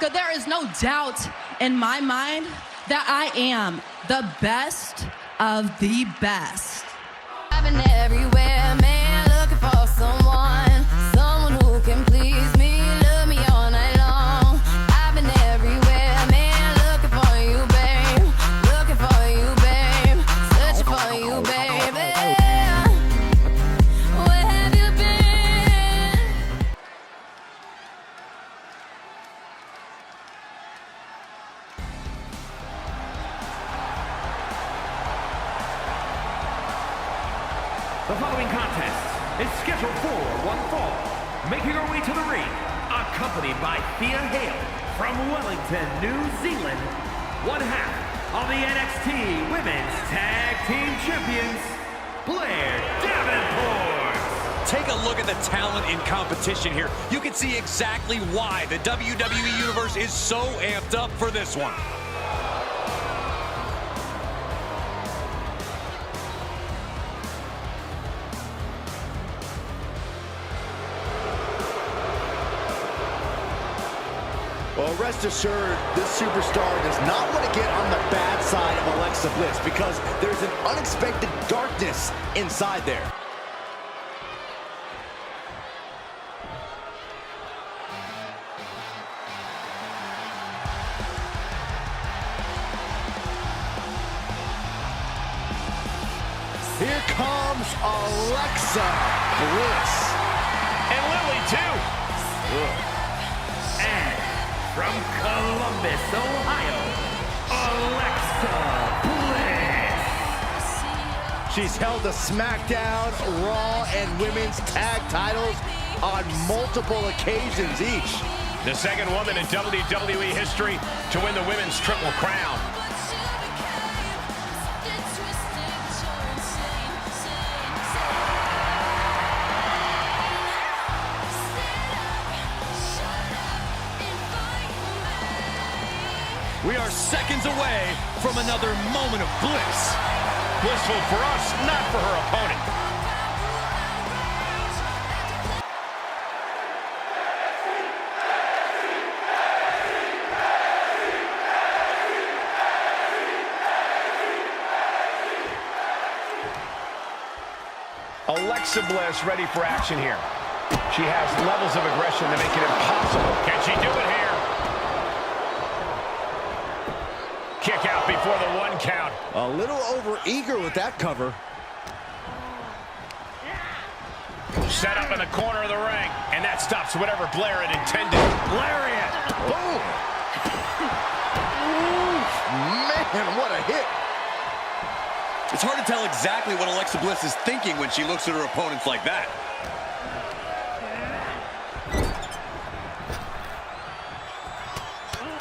Bianca, there is no doubt in my mind that I am the best of the best. I've been everywhere, man, looking for someone who can please me, love me all night long. I've been everywhere, man, looking for you, babe, searching for you, baby. Where have you been? The following contest is scheduled for one fall. Making her way to the ring, accompanied by Thea from Wellington, New Zealand, one half of the NXT Women's Tag Team Champions, Blair Davenport. Take a look at the talent in competition here. You can see exactly why the WWE Universe is so amped up for this one. Well, rest assured, this superstar does not want to get on the bad side of Alexa Bliss because there's an unexpected darkness inside there. Here comes Alexa Bliss. And Lily, too. Ugh. And from Columbus, Ohio, Alexa Bliss. She's held the SmackDown, Raw, and Women's Tag titles on multiple occasions each. The second woman in WWE history to win the Women's Triple Crown. We are seconds away from another moment of bliss. Blissful for us, not for her opponent. Alexa Bliss ready for action here. She has levels of aggression that make it impossible. Can she do it here? Kick out before the 1 count. A little over-eager with that cover. Set up in the corner of the ring, and that stops whatever Blair had intended. Lariat! Boom! Man, what a hit. It's hard to tell exactly what Alexa Bliss is thinking when she looks at her opponents like that.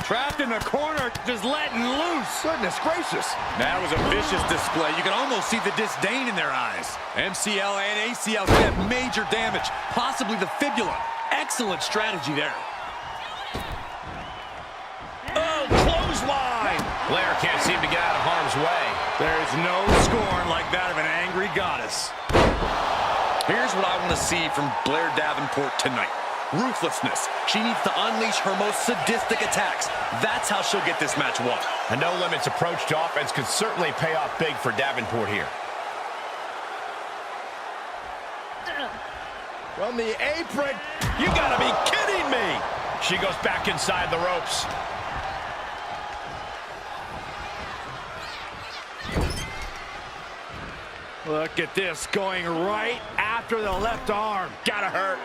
Trapped in the corner, just letting loose. Goodness gracious. That was a vicious display. You can almost see the disdain in their eyes. MCL and ACL can have major damage, possibly the fibula. Excellent strategy there. Oh, clothesline! Blair can't seem to get out of harm's way. There's no scorn like that of an angry goddess. Here's what I want to see from Blair Davenport tonight. Ruthlessness. She needs to unleash her most sadistic attacks. That's how she'll get this match won. A no-limits approach to offense could certainly pay off big for Davenport here. From the apron. You gotta be kidding me! She goes back inside the ropes. Look at this, going right after the left arm. Gotta hurt.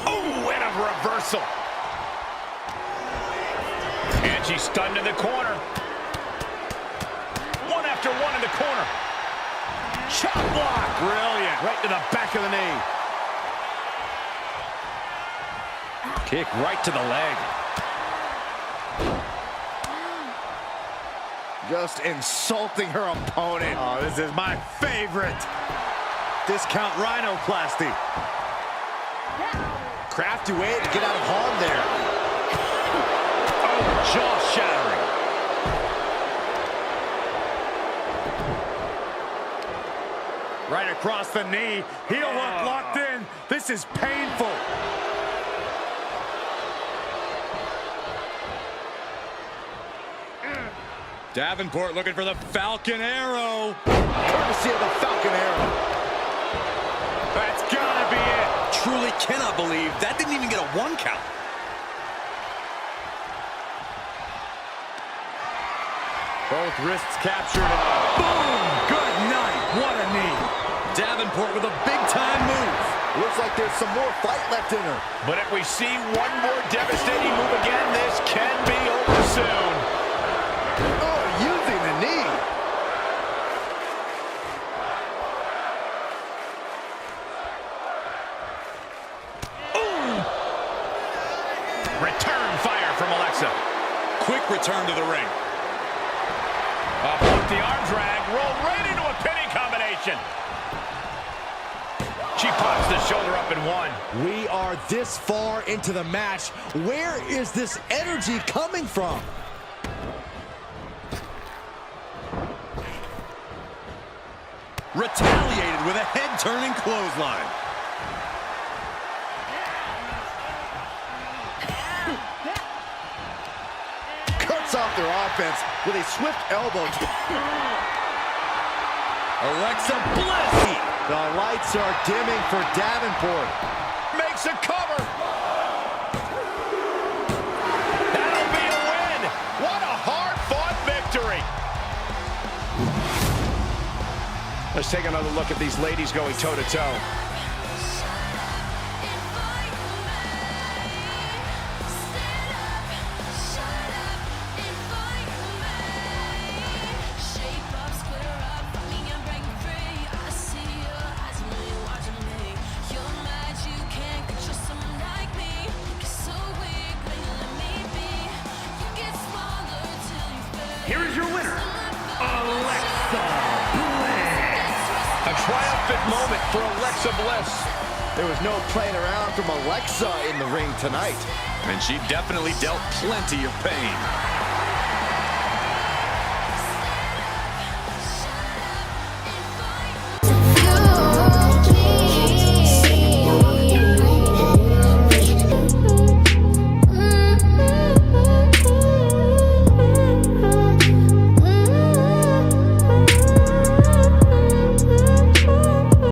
Oh, and a reversal. And she's stunned in the corner. One after one in the corner. Chop block. Brilliant. Right to the back of the knee. Kick right to the leg. Just insulting her opponent. Oh, this is my favorite. Discount rhinoplasty. Crafty way to get out of harm there. Oh, jaw-shattering. Right across the knee. Heel hook locked in. This is painful. Davenport looking for the Falcon Arrow. Courtesy of the Falcon Arrow. That's gotta be it. Truly cannot believe that didn't even get a 1 count. Both wrists captured. Boom! Good night. What a knee. Davenport with a big-time move. Looks like there's some more fight left in her. But if we see one more devastating move again, this can be over soon. Oh, using the knee. Ooh. Return fire from Alexa. Quick return to the ring. Up with the arm drag, rolled right into a pinning combination. She pops the shoulder up and one. We are this far into the match. Where is this energy coming from? Retaliated with a head-turning clothesline. Cuts off their offense with a swift elbow. Alexa Bliss. The lights are dimming for Davenport. Makes a cover. That'll be a win. What a hard-fought victory. Let's take another look at these ladies going toe-to-toe. Here is your winner, Alexa Bliss. A triumphant moment for Alexa Bliss. There was no playing around from Alexa in the ring tonight. And she definitely dealt plenty of pain.